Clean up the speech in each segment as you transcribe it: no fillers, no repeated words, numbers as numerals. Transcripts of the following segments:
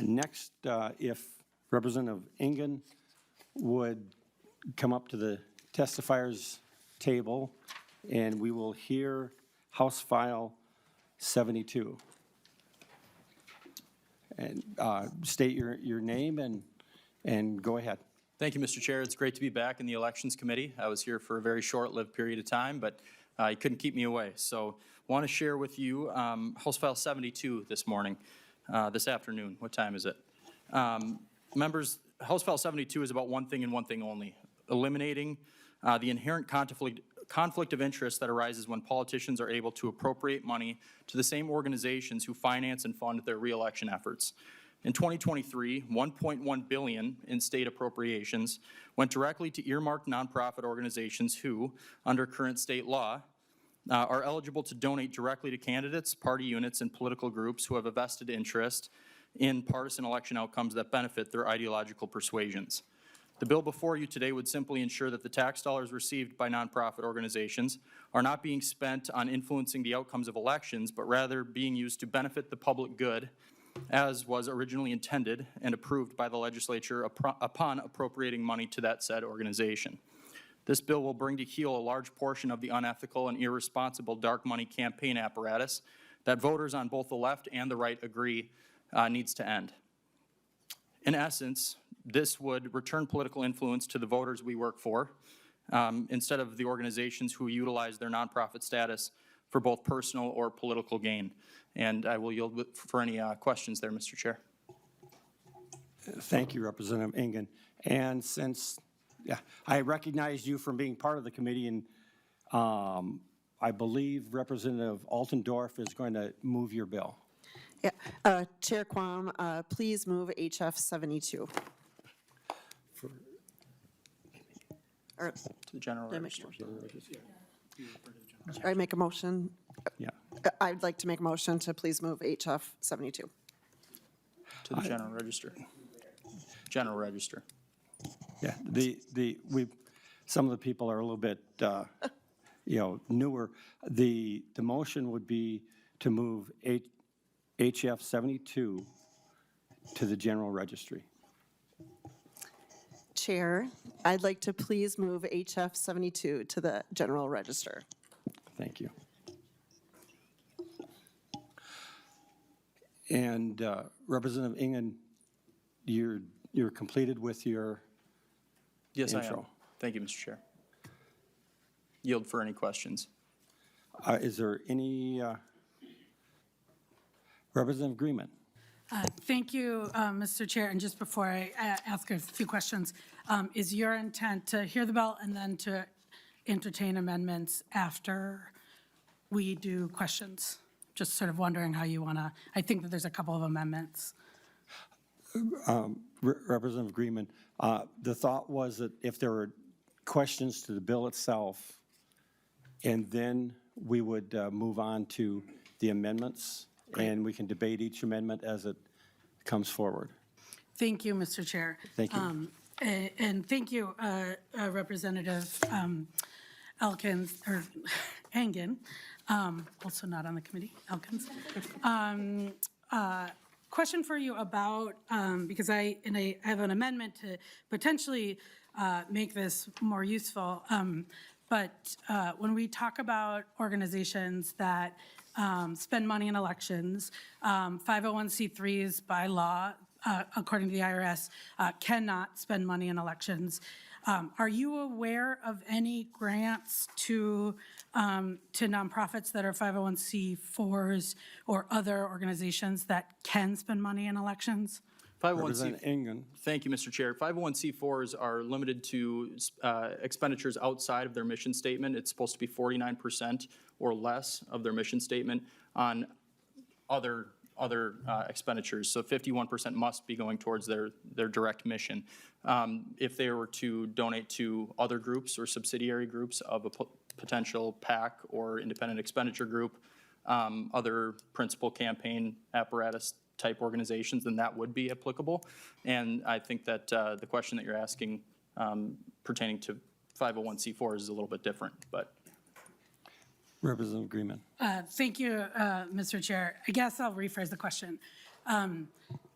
Next, if Representative Engen would come up to the testifiers table, and we will hear House File 72. And state your name and go ahead. Thank you, Mr. Chair. It's great to be back in the Elections Committee. I was here for a very short-lived period of time, but you couldn't keep me away. So I want to share with you House File 72 this morning, this afternoon. What time is it? Members, House File 72 is about one thing and one thing only: eliminating the inherent conflict of interest that arises when politicians are able to appropriate money to the same organizations who finance and fund their reelection efforts. In 2023, $1.1 billion in state appropriations went directly to earmarked nonprofit organizations who, under current state law, are eligible to donate directly to candidates, party units, and political groups who have a vested interest in partisan election outcomes that benefit their ideological persuasions. The bill before you today would simply ensure that the tax dollars received by nonprofit organizations are not being spent on influencing the outcomes of elections, but rather being used to benefit the public good, as was originally intended and approved by the legislature upon appropriating money to that said organization. This bill will bring to heel a large portion of the unethical and irresponsible dark money campaign apparatus that voters on both the left and the right agree needs to end. In essence, this would return political influence to the voters we work for, instead of the organizations who utilize their nonprofit status for both personal or political gain. And I will yield for any questions there, Mr. Chair. Thank you, Representative Engen. And since I recognize you from being part of the committee, and I believe Representative Altendorf is going to move your bill. Yeah, Chair Quam, please move HF72. Or, To the general register. I make a motion. Yeah. I'd like to make a motion to please move HF72. To the general register. General register. Yeah, some of the people are a little bit, newer. The motion would be to move HF 72 to the general registry. Chair, I'd like to please move HF 72 to the general register. Thank you. And Representative Engen, you're completed with your Yes, intro. I am. Thank you, Mr. Chair. Yield for any questions. Is there any Representative Greenman? Thank you, Mr. Chair. And just before I ask a few questions, is your intent to hear the bill and then to entertain amendments after we do questions? Just sort of wondering how you want to, I think that there's a couple of amendments. Representative Greenman, the thought was that if there were questions to the bill itself, and then we would move on to the amendments, and we can debate each amendment as it comes forward. Thank you, Mr. Chair. Thank you. And thank you, Representative Elkins, or Engen, also not on the committee, Elkins. Question for you about, because I have an amendment to potentially make this more useful, but when we talk about organizations that spend money in elections, 501c3s by law, according to the IRS, cannot spend money in elections. Are you aware of any grants to nonprofits that are 501c4s or other organizations that can spend money in elections? 501c. Thank you, Mr. Chair. 501c4s are limited to expenditures outside of their mission statement. It's supposed to be 49% or less of their mission statement on other expenditures. So 51% must be going towards their direct mission. If they were to donate to other groups or subsidiary groups of a potential PAC or independent expenditure group, other principal campaign apparatus type organizations, then that would be applicable. And I think that the question that you're asking pertaining to 501c4 is a little bit different, but. Representative Greenman. Thank you, Mr. Chair. I guess I'll rephrase the question.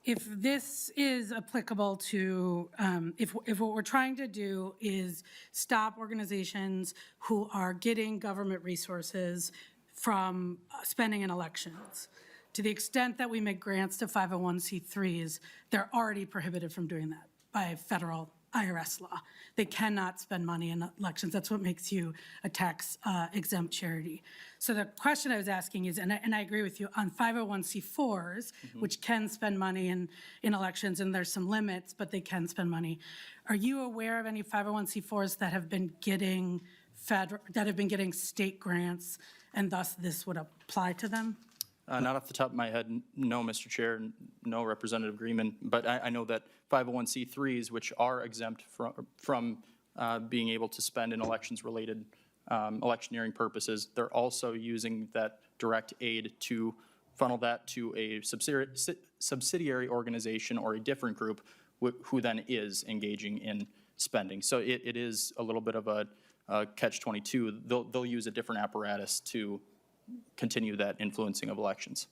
if this is applicable to, if what we're trying to do is stop organizations who are getting government resources from spending in elections, to the extent that we make grants to 501c3s, they're already prohibited from doing that by federal IRS law. They cannot spend money in elections. That's what makes you a tax exempt charity. So the question I was asking is, and I agree with you, on 501c4s, which can spend money in elections, and there's some limits, but they can spend money. Are you aware of any 501c4s that have been getting state grants, and thus this would apply to them? Not off the top of my head, no, Mr. Chair, no, Representative Greenman, but I know that 501c3s, which are exempt from being able to spend in elections-related electioneering purposes, they're also using that direct aid to funnel that to a subsidiary organization or a different group who then is engaging in spending. So it is a little bit of a catch-22. They'll use a different apparatus to continue that influencing of elections.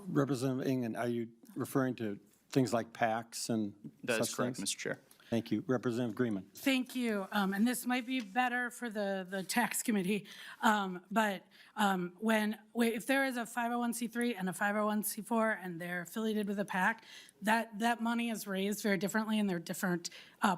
Representative Ingen, are you referring to things like PACs and That is such correct, things? Mr. Chair. Thank you. Representative Greenman. Thank you. And this might be better for the tax committee. But if there is a 501c3 and a 501c4 and they're affiliated with a PAC, that money is raised very differently in their different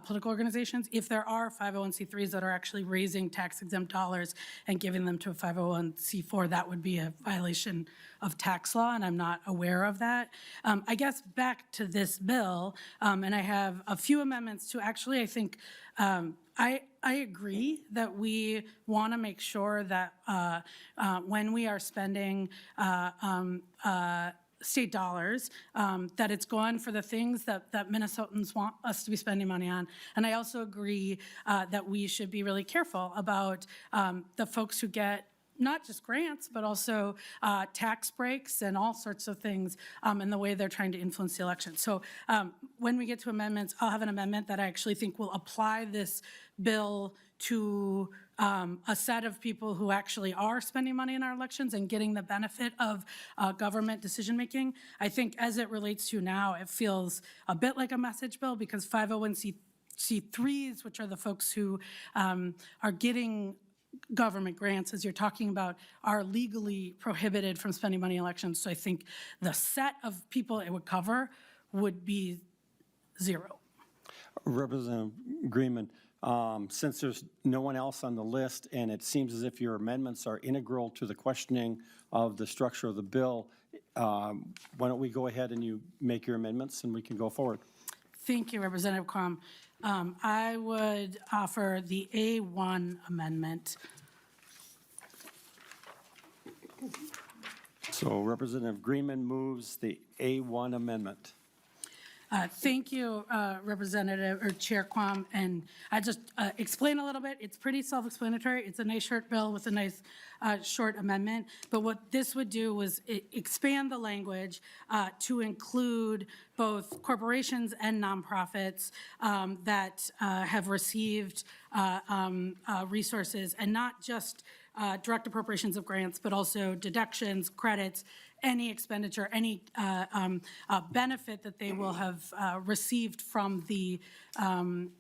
political organizations. If there are 501c3s that are actually raising tax exempt dollars and giving them to a 501c4, that would be a violation of tax law, and I'm not aware of that. I guess back to this bill, and I have a few amendments to actually, I think, I agree that we want to make sure that when we are spending state dollars, that it's gone for the things that Minnesotans want us to be spending money on. And I also agree that we should be really careful about the folks who get not just grants, but also tax breaks and all sorts of things in the way they're trying to influence the election. So when we get to amendments, I'll have an amendment that I actually think will apply this bill to a set of people who actually are spending money in our elections and getting the benefit of government decision-making. I think as it relates to now, it feels a bit like a message bill because 501c3s, which are the folks who are getting government grants, as you're talking about, are legally prohibited from spending money in elections. So I think the set of people it would cover would be zero. Representative Greenman, since there's no one else on the list and it seems as if your amendments are integral to the questioning of the structure of the bill, why don't we go ahead and you make your amendments and we can go forward. Thank you, Representative Quam. I would offer the A1 amendment. So Representative Greenman moves the A1 amendment. Thank you, Representative or Chair Quam. And I just explain a little bit. It's pretty self-explanatory. It's a nice short bill with a nice short amendment. But what this would do was expand the language to include both corporations and nonprofits that have received resources, and not just direct appropriations of grants, but also deductions, credits, any expenditure, any benefit that they will have received from the from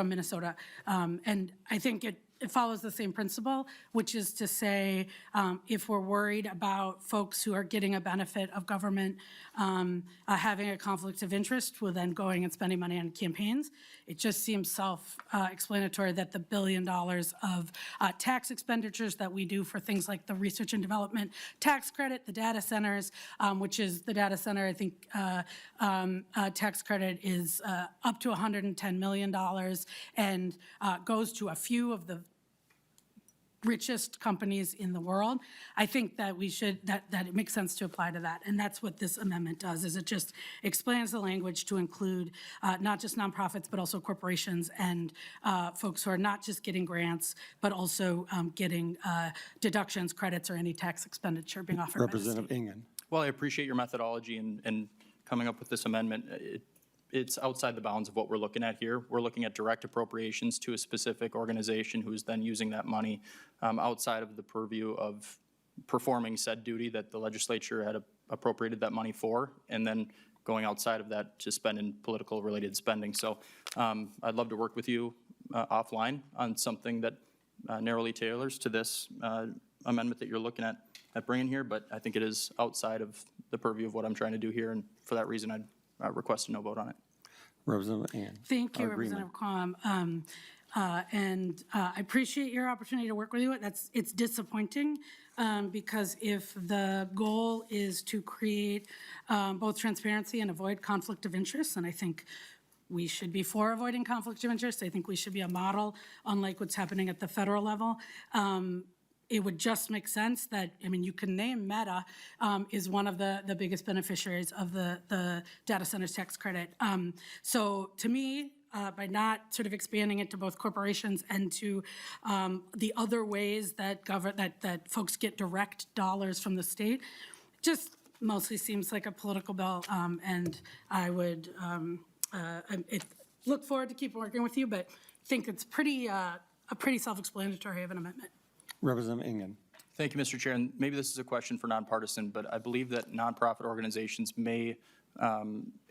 Minnesota. And I think it follows the same principle, which is to say, if we're worried about folks who are getting a benefit of government having a conflict of interest with then going and spending money on campaigns, it just seems self-explanatory that the $1 billion of tax expenditures that we do for things like the research and development tax credit, the data centers, which is the data center, I think tax credit is up to $110 million and goes to a few of the richest companies in the world. I think that we should, that it makes sense to apply to that. And that's what this amendment does, is it just expands the language to include not just nonprofits, but also corporations and folks who are not just getting grants, but also getting deductions, credits, or any tax expenditure being offered by the state. Representative Ingen. Well, I appreciate your methodology and coming up with this amendment. It's outside the bounds of what we're looking at here. We're looking at direct appropriations to a specific organization who's then using that money outside of the purview of performing said duty that the legislature had appropriated that money for, and then going outside of that to spend in political-related spending. So I'd love to work with you offline on something that narrowly tailors to this amendment that you're looking at bringing here, but I think it is outside of the purview of what I'm trying to do here, and for that reason, I'd request a no vote on it. Representative Ann. Thank you, Agreement. Representative Quam. And I appreciate your opportunity to work with you. It's disappointing because if the goal is to create both transparency and avoid conflict of interest, and I think we should be for avoiding conflict of interest. I think we should be a model, unlike what's happening at the federal level. It would just make sense that, I mean, you can name Meta is one of the biggest beneficiaries of the data centers tax credit. So to me, by not sort of expanding it to both corporations and to the other ways that that folks get direct dollars from the state, just mostly seems like a political bill. And I would look forward to keep working with you, but think it's a pretty self-explanatory of an amendment. Representative Ingen. Thank you, Mr. Chair, and maybe this is a question for nonpartisan, but I believe that nonprofit organizations may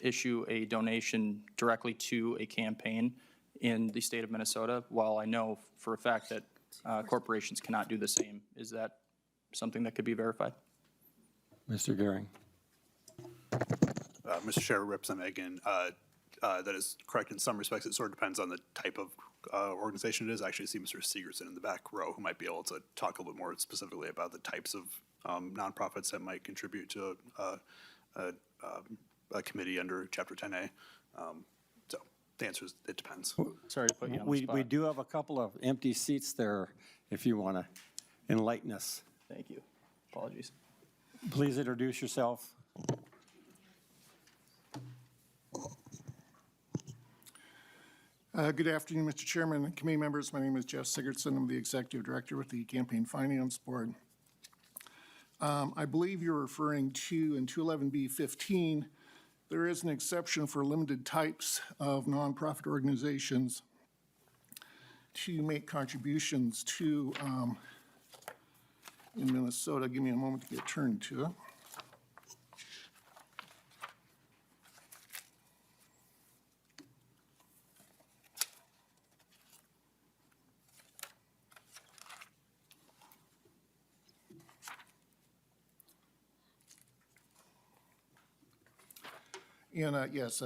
issue a donation directly to a campaign in the state of Minnesota, while I know for a fact that corporations cannot do the same. Is that something that could be verified? Mr. Gehring. Mr. Chair, Representative Egan, that is correct in some respects. It sort of depends on the type of organization it is. I actually see Mr. Segerson in the back row who might be able to talk a little bit more specifically about the types of nonprofits that might contribute to a committee under Chapter 10A. So the answer is it depends. Sorry to put you on the We spot. do have a couple of empty seats there if you want to enlighten us. Thank you. Apologies. Please introduce yourself. Good afternoon, Mr. Chairman and committee members. My name is Jeff Sigurdsson. I'm the Executive Director with the Campaign Finance Board. I believe you're referring to in 211B15, there is an exception for limited types of nonprofit organizations to make contributions to in Minnesota. Give me a moment to get turned to it. And yes,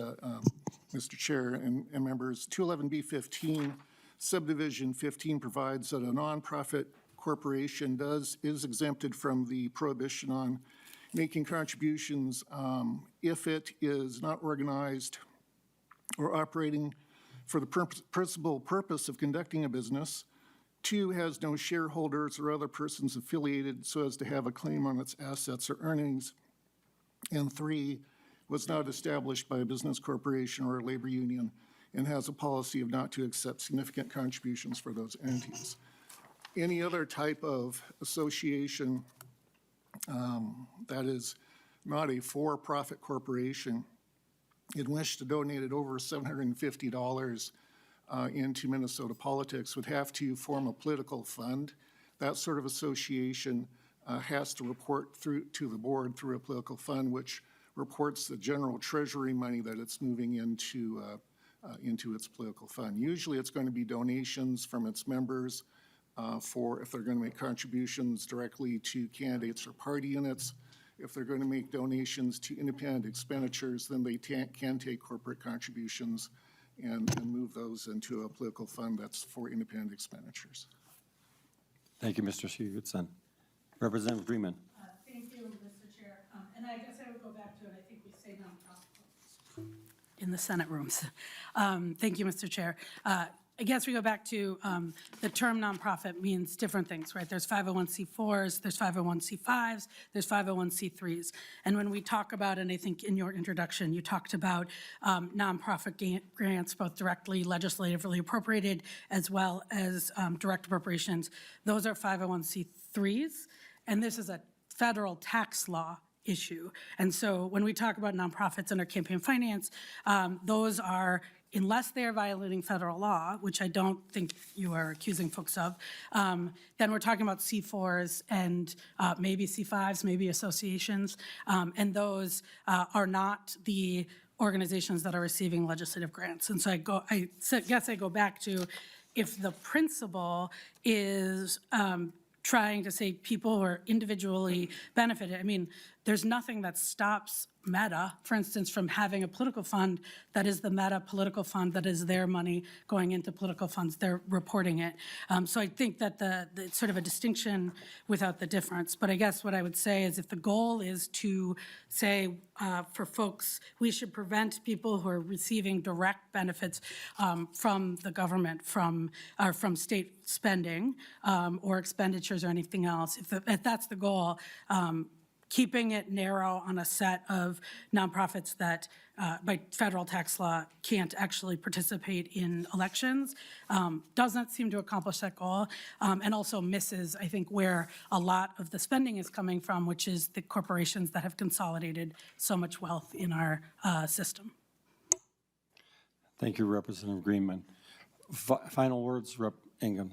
Mr. Chair and members, 211B15, subdivision 15 provides that a nonprofit corporation is exempted from the prohibition on making contributions if it is not organized or operating for the principal purpose of conducting a business. 2, has no shareholders or other persons affiliated so as to have a claim on its assets or earnings. And 3, was not established by a business corporation or a labor union and has a policy of not to accept significant contributions for those entities. Any other type of association that is not a for-profit corporation and wish to donate it over $750 into Minnesota politics would have to form a political fund. That sort of association has to report through to the board through a political fund, which reports the general treasury money that it's moving into its political fund. Usually it's going to be donations from its members for if they're going to make contributions directly to candidates or party units. If they're going to make donations to independent expenditures, then they can take corporate contributions and move those into a political fund that's for independent expenditures. Thank you, Mr. Sigurdsson. Representative Freeman. Thank you, Mr. Chair. And I guess I would go back to it. I think we say nonprofit in the Senate rooms. Thank you, Mr. Chair. I guess we go back to the term nonprofit means different things, right? There's 501c4s, there's 501c5s, there's 501c3s. And when we talk about, and I think in your introduction, you talked about nonprofit grants, both directly legislatively appropriated as well as direct appropriations. Those are 501c3s. And this is a federal tax law issue. And so when we talk about nonprofits under campaign finance, those are, unless they are violating federal law, which I don't think you are accusing folks of, then we're talking about C4s and maybe C5s, maybe associations, and those are not the organizations that are receiving legislative grants. And so I guess I go back to, if the principle is trying to say people who are individually benefited, I mean, there's nothing that stops Meta, for instance, from having a political fund that is the Meta political fund, that is their money going into political funds. They're reporting it. So I think that it's sort of a distinction without the difference. But I guess what I would say is, if the goal is to say for folks, we should prevent people who are receiving direct benefits from the government, from state spending or expenditures or anything else, if that's the goal, keeping it narrow on a set of nonprofits that, by federal tax law, can't actually participate in elections, doesn't seem to accomplish that goal, and also misses, I think, where a lot of the spending is coming from, which is the corporations that have consolidated so much wealth in our system. Thank you, Representative Greenman. Final words, Rep. Ingham.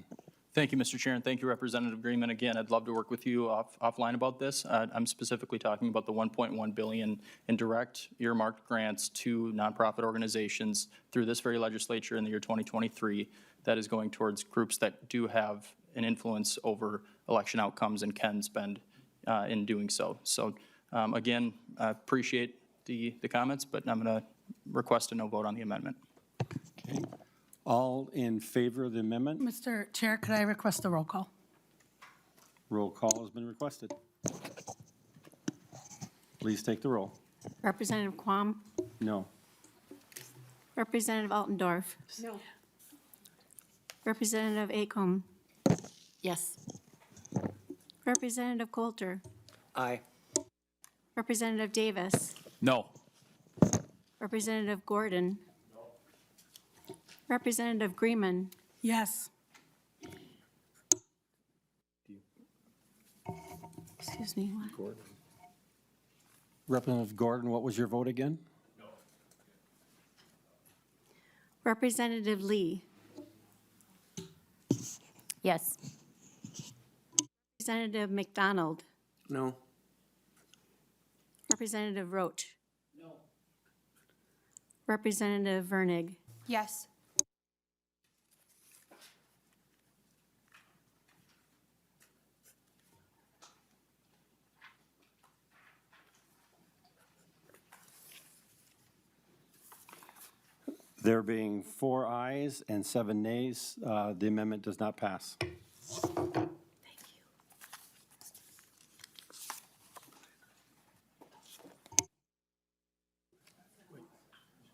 Thank you, Mr. Chair, and thank you, Representative Greenman. Again, I'd love to work with you offline about this. I'm specifically talking about the $1.1 billion in direct earmarked grants to nonprofit organizations through this very legislature in the year 2023 that is going towards groups that do have an influence over election outcomes and can spend in doing so. So again, I appreciate the comments, but I'm going to request a no vote on the amendment. Okay. All in favor of the amendment? Mr. Chair, could I request a roll call? Roll call has been requested. Please take the roll. Representative Quam. No. Representative Altendorf. No. Representative Acomb. Yes. Representative Coulter. Aye. Representative Davis. No. Representative Gordon. Representative Greenman. Yes. Excuse me. What? Representative Gordon, what was your vote again? No. Representative Lee. Yes. Representative McDonald. No. Representative Roach. No. Representative Vernig. Yes. There being 4 ayes and 7 nays, the amendment does not pass. Thank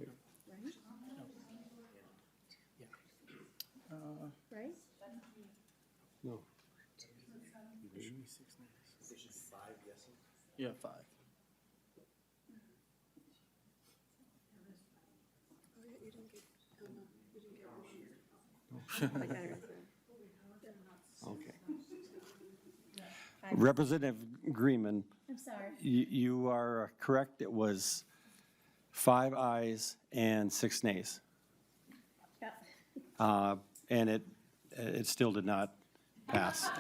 you. Right? No. Yeah, 5. Okay. Representative Greenman, I'm sorry. you are correct. It was 5 ayes and 6 nays. Yeah. And it still did not pass.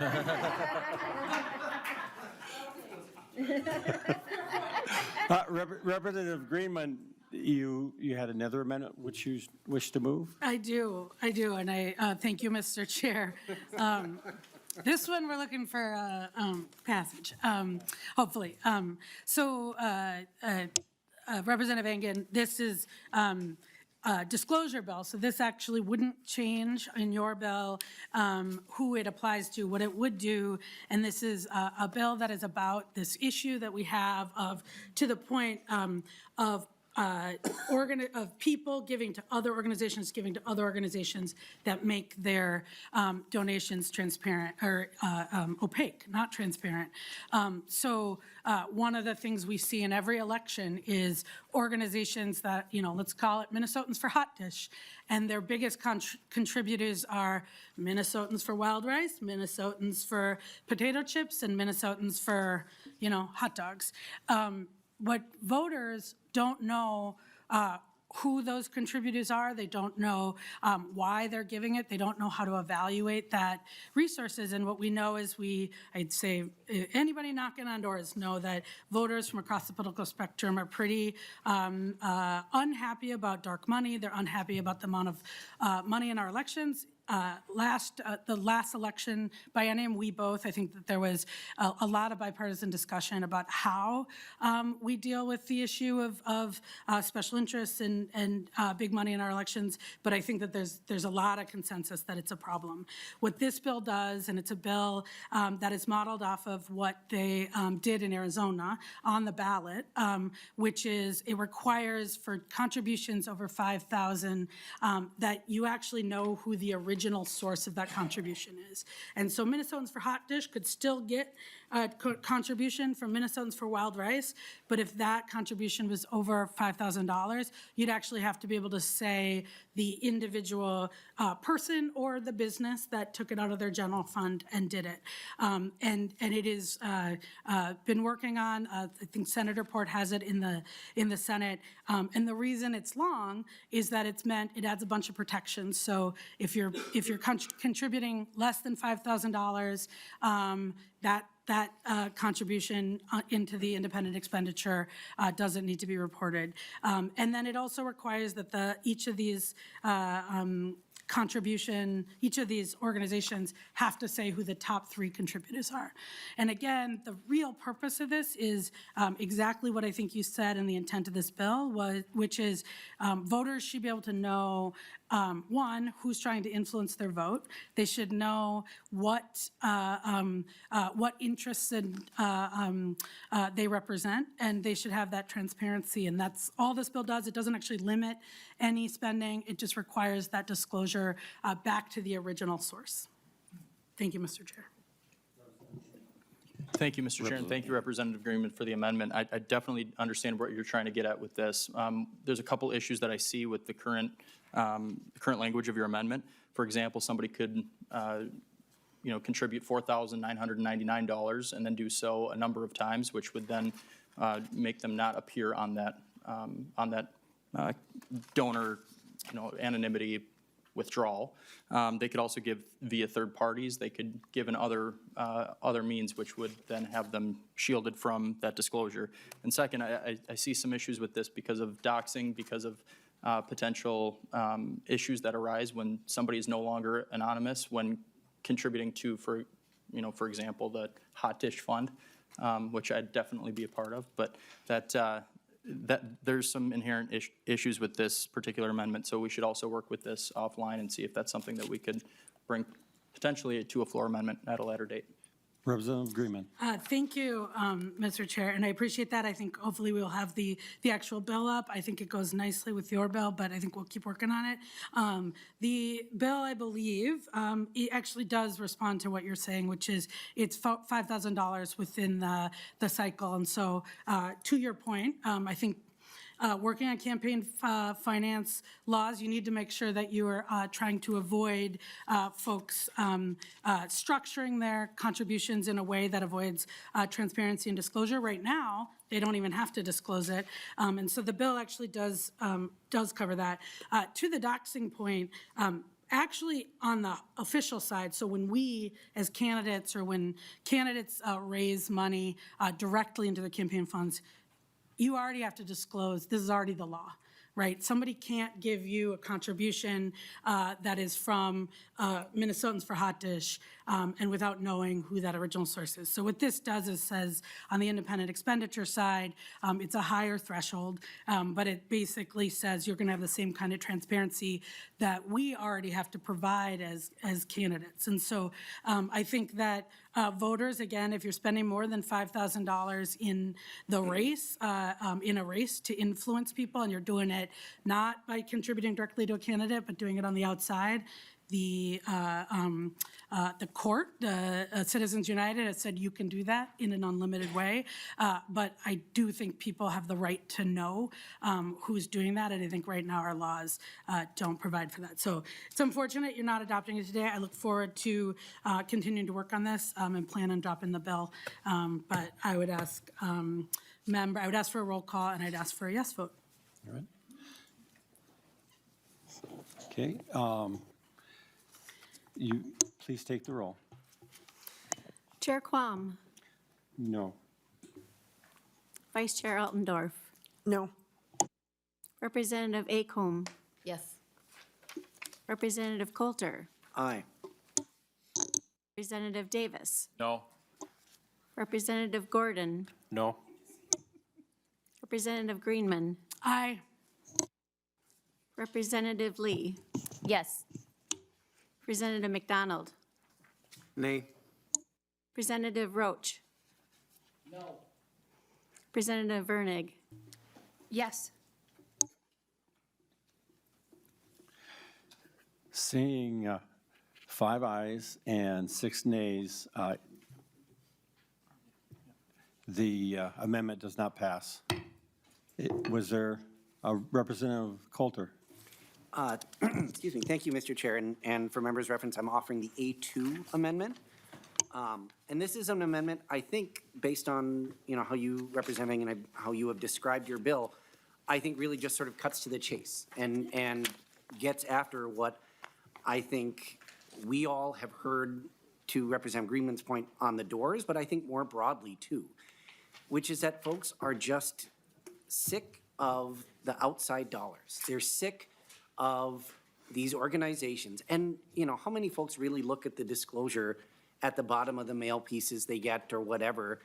Representative Greenman, you had another amendment which you wish to move? I do, and I thank you, Mr. Chair. This one, we're looking for passage, hopefully. Representative Engen, this is disclosure bill, so this actually wouldn't change in your bill who it applies to. What it would do, and this is a bill that is about this issue that we have of, to the point of people giving to other organizations that make their donations transparent or opaque, not transparent. So one of the things we see in every election is organizations that, let's call it Minnesotans for Hot Dish, and their biggest contributors are Minnesotans for Wild Rice, Minnesotans for Potato Chips, and Minnesotans for hot dogs. What voters don't know who those contributors are. They don't know why they're giving it. They don't know how to evaluate that resources. And what we know is I'd say anybody knocking on doors know that voters from across the political spectrum are pretty unhappy about dark money. They're unhappy about the amount of money in our elections. The last election biennium, I think that there was a lot of bipartisan discussion about how we deal with the issue of special interests and big money in our elections, but I think that there's a lot of consensus that it's a problem. What this bill does, and it's a bill that is modeled off of what they did in Arizona on the ballot, which is it requires for contributions over $5,000 that you actually know who the original source of that contribution is. And so Minnesotans for Hot Dish could still get a contribution from Minnesotans for Wild Rice, but if that contribution was over $5,000, you'd actually have to be able to say the individual person or the business that took it out of their general fund and did it. And it is been working on, I think Senator Port has it in the Senate, and the reason it's long is that it adds a bunch of protections. So if you're contributing less than $5,000, that contribution into the independent expenditure doesn't need to be reported. And then it also requires that each of these organizations have to say who the top 3 contributors are. And again, the real purpose of this is exactly what I think you said in the intent of this bill, which is voters should be able to know, one, who's trying to influence their vote. They should know what interests they represent, and they should have that transparency. And that's all this bill does. It doesn't actually limit any spending. It just requires that disclosure back to the original source. Thank you, Mr. Chair. Thank you, Mr. Chair, and thank you, Representative Greenman, for the amendment. I definitely understand what you're trying to get at with this. There's a couple issues that I see with the current language of your amendment. For example, somebody could contribute $4,999 and then do so a number of times, which would then make them not appear on that donor anonymity withdrawal. They could also give via third parties. They could give in other means, which would then have them shielded from that disclosure. And second, I see some issues with this because of doxing, because of potential issues that arise when somebody is no longer anonymous when contributing to, for example, the Hot Dish Fund, which I'd definitely be a part of. But that there's some inherent issues with this particular amendment, so we should also work with this offline and see if that's something that we could bring potentially to a floor amendment at a later date. Representative Greenman. Thank you, Mr. Chair, and I appreciate that. I think hopefully we'll have the actual bill up. I think it goes nicely with your bill, but I think we'll keep working on it. The bill, I believe, it actually does respond to what you're saying, which is it's $5,000 within the cycle. And so to your point, I think working on campaign finance laws, you need to make sure that you are trying to avoid folks structuring their contributions in a way that avoids transparency and disclosure. Right now, they don't even have to disclose it. And so the bill actually does cover that. To the doxing point, actually on the official side, so when we as candidates or when candidates raise money directly into the campaign funds, you already have to disclose, this is already the law, right? Somebody can't give you a contribution that is from Minnesotans for Hot Dish and without knowing who that original source is. So what this does is says on the independent expenditure side, it's a higher threshold, but it basically says you're gonna have the same kind of transparency that we already have to provide as candidates. And so I think that voters, again, if you're spending more than $5,000 in the race, in a race to influence people, and you're doing it not by contributing directly to a candidate, but doing it on the outside, the court, Citizens United, has said you can do that in an unlimited way. But I do think people have the right to know who's doing that, and I think right now our laws don't provide for that. So it's unfortunate you're not adopting it today. I look forward to continuing to work on this and plan on dropping the bill. But I would ask I would ask for a roll call, and I'd ask for a yes vote. All right. Okay. You, please take the roll. Chair Quam, No. Vice Chair Altendorf, No. Representative Acomb, Yes. Representative Coulter, Aye. Representative Davis, No. Representative Gordon, No. Representative Greenman, Aye. Representative Lee, Yes. Representative McDonald, Nay. Representative Roach. No. Representative Vernig. Yes. Seeing 5 ayes and 6 nays, the amendment does not pass. Was there a Representative Coulter? Excuse me. Thank you, Mr. Chair. And for members' reference, I'm offering the A2 amendment. And this is an amendment, I think, based on, how you representing and how you have described your bill, I think really just sort of cuts to the chase and gets after what I think we all have heard, to Representative Greenman's point, on the doors, but I think more broadly too, which is that folks are just sick of the outside dollars. They're sick of these organizations. And, how many folks really look at the disclosure at the bottom of the mail pieces they get or whatever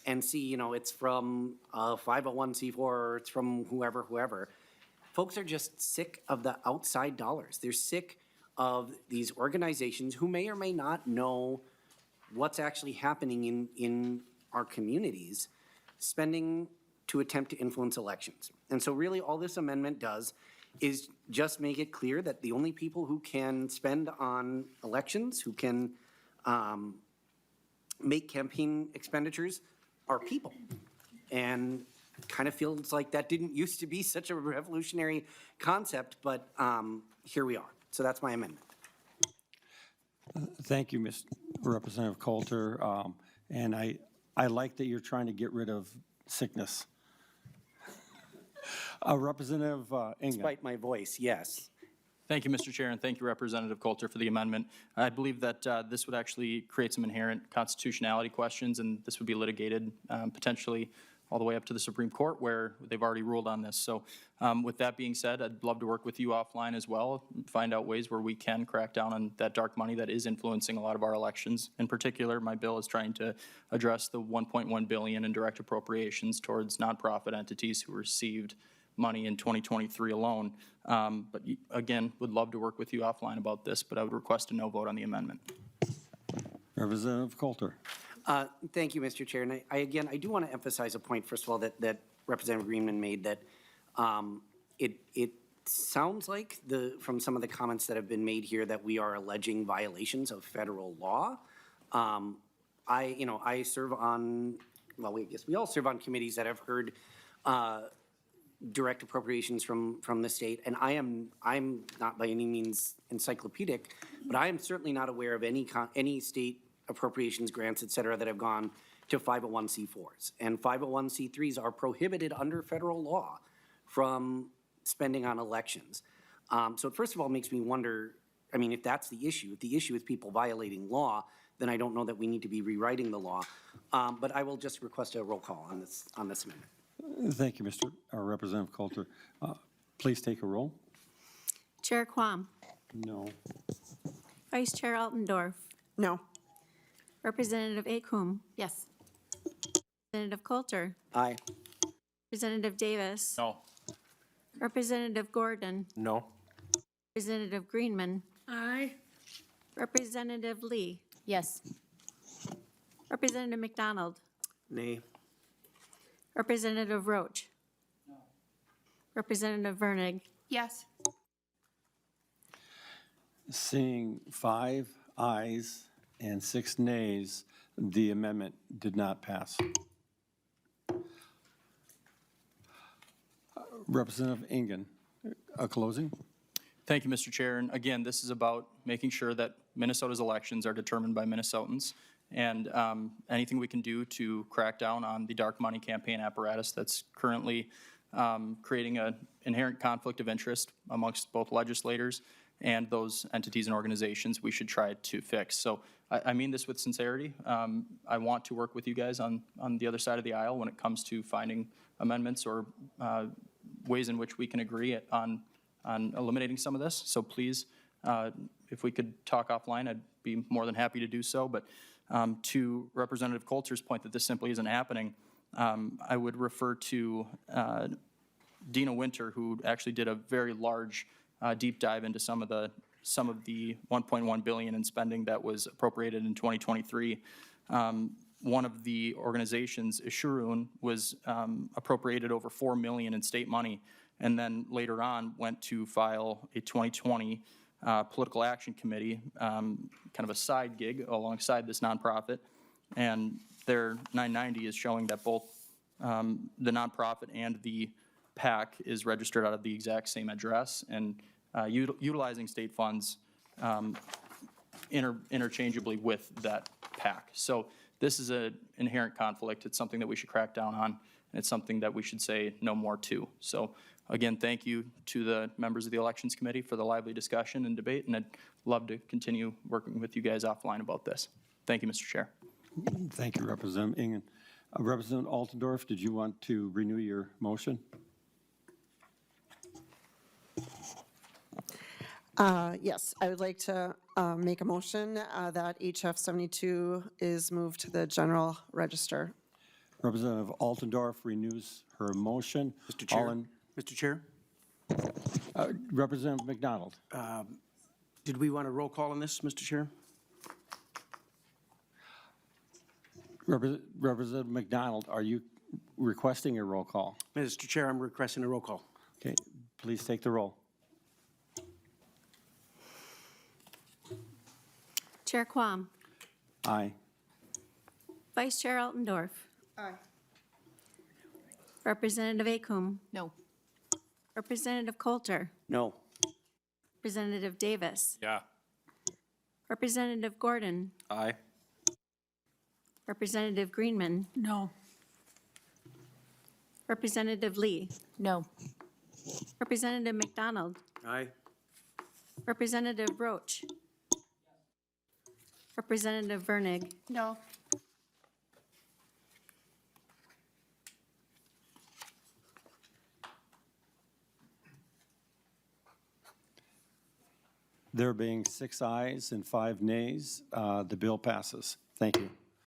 and see, it's from 501c4 or it's from whoever. Folks are just sick of the outside dollars. They're sick of these organizations who may or may not know what's actually happening in our communities, spending to attempt to influence elections. And so really all this amendment does is just make it clear that the only people who can spend on elections, who can make campaign expenditures, are people. And kind of feels like that didn't used to be such a revolutionary concept, but here we are. So that's my amendment. Thank you, Mr. Representative Coulter. And I like that you're trying to get rid of sickness. Representative Engen. Despite my voice, yes. Thank you, Mr. Chair, and thank you, Representative Coulter, for the amendment. I believe that this would actually create some inherent constitutionality questions, and this would be litigated potentially all the way up to the Supreme Court, where they've already ruled on this. So with that being said, I'd love to work with you offline as well, find out ways where we can crack down on that dark money that is influencing a lot of our elections. In particular, my bill is trying to address the $1.1 billion in direct appropriations towards nonprofit entities who received money in 2023 alone. But again, would love to work with you offline about this, but I would request a no vote on the amendment. Representative Coulter. Thank you, Mr. Chair. And I do want to emphasize a point, first of all, that Representative Greenman made, that it sounds like from some of the comments that have been made here that we are alleging violations of federal law. I serve on, well, I guess we all serve on committees that have heard direct appropriations from the state, and I'm not by any means encyclopedic, but I am certainly not aware of any state appropriations, grants, et cetera, that have gone to 501c4s. And 501c3s are prohibited under federal law from spending on elections. So first of all, it makes me wonder, if that's the issue, if the issue is people violating law, then I don't know that we need to be rewriting the law. But I will just request a roll call on this amendment. Thank you, Mr. Representative Coulter. Please take a roll. Chair Quam, No. Vice Chair Altendorf, No. Representative Acomb, Yes. Representative Coulter, Aye. Representative Davis, No. Representative Gordon, No. Representative Greenman, Aye. Representative Lee, Yes. Representative McDonald, Nay. Representative Roach. Representative Vernig. Yes. Seeing 5 ayes and 6 nays, the amendment did not pass. Representative Engen, a closing? Thank you, Mr. Chair. And again, this is about making sure that Minnesota's elections are determined by Minnesotans. And anything we can do to crack down on the dark money campaign apparatus that's currently creating an inherent conflict of interest amongst both legislators and those entities and organizations, we should try to fix. So I mean this with sincerity. I want to work with you guys on the other side of the aisle when it comes to finding amendments or ways in which we can agree on eliminating some of this. So please, if we could talk offline, I'd be more than happy to do so. But to Representative Coulter's point that this simply isn't happening, I would refer to Dina Winter, who actually did a very large deep dive into some of the 1.1 billion in spending that was appropriated in 2023. One of the organizations, Ishurun, was appropriated over $4 million in state money, and then later on went to file a 2020 political action committee, kind of a side gig alongside this nonprofit. And their 990 is showing that both the nonprofit and the PAC is registered out of the exact same address, and utilizing state funds interchangeably with that PAC. So this is an inherent conflict. It's something that we should crack down on, and it's something that we should say no more to. So again, thank you to the members of the Elections Committee for the lively discussion and debate, and I'd love to continue working with you guys offline about this. Thank you, Mr. Chair. Thank you, Representative Engen. Representative Altendorf, did you want to renew your motion? Yes, I would like to make a motion that HF72 is moved to the general register. Representative Altendorf renews her motion. Mr. Chair. All in- Mr. Chair, Representative McDonald. did we want a roll call on this, Mr. Chair? Representative McDonald, are you requesting a roll call? Mr. Chair, I'm requesting a roll call. Okay, please take the roll. Chair Quam, Aye. Vice Chair Altendorf. Aye. Representative Acom, No. Representative Coulter, No. Representative Davis, Yeah. Representative Gordon, Aye. Representative Greenman, No. Representative Lee, No. Representative McDonald, Aye. Representative Roach, Representative Vernig, No. There being 6 ayes and 5 nays, the bill passes. Thank you.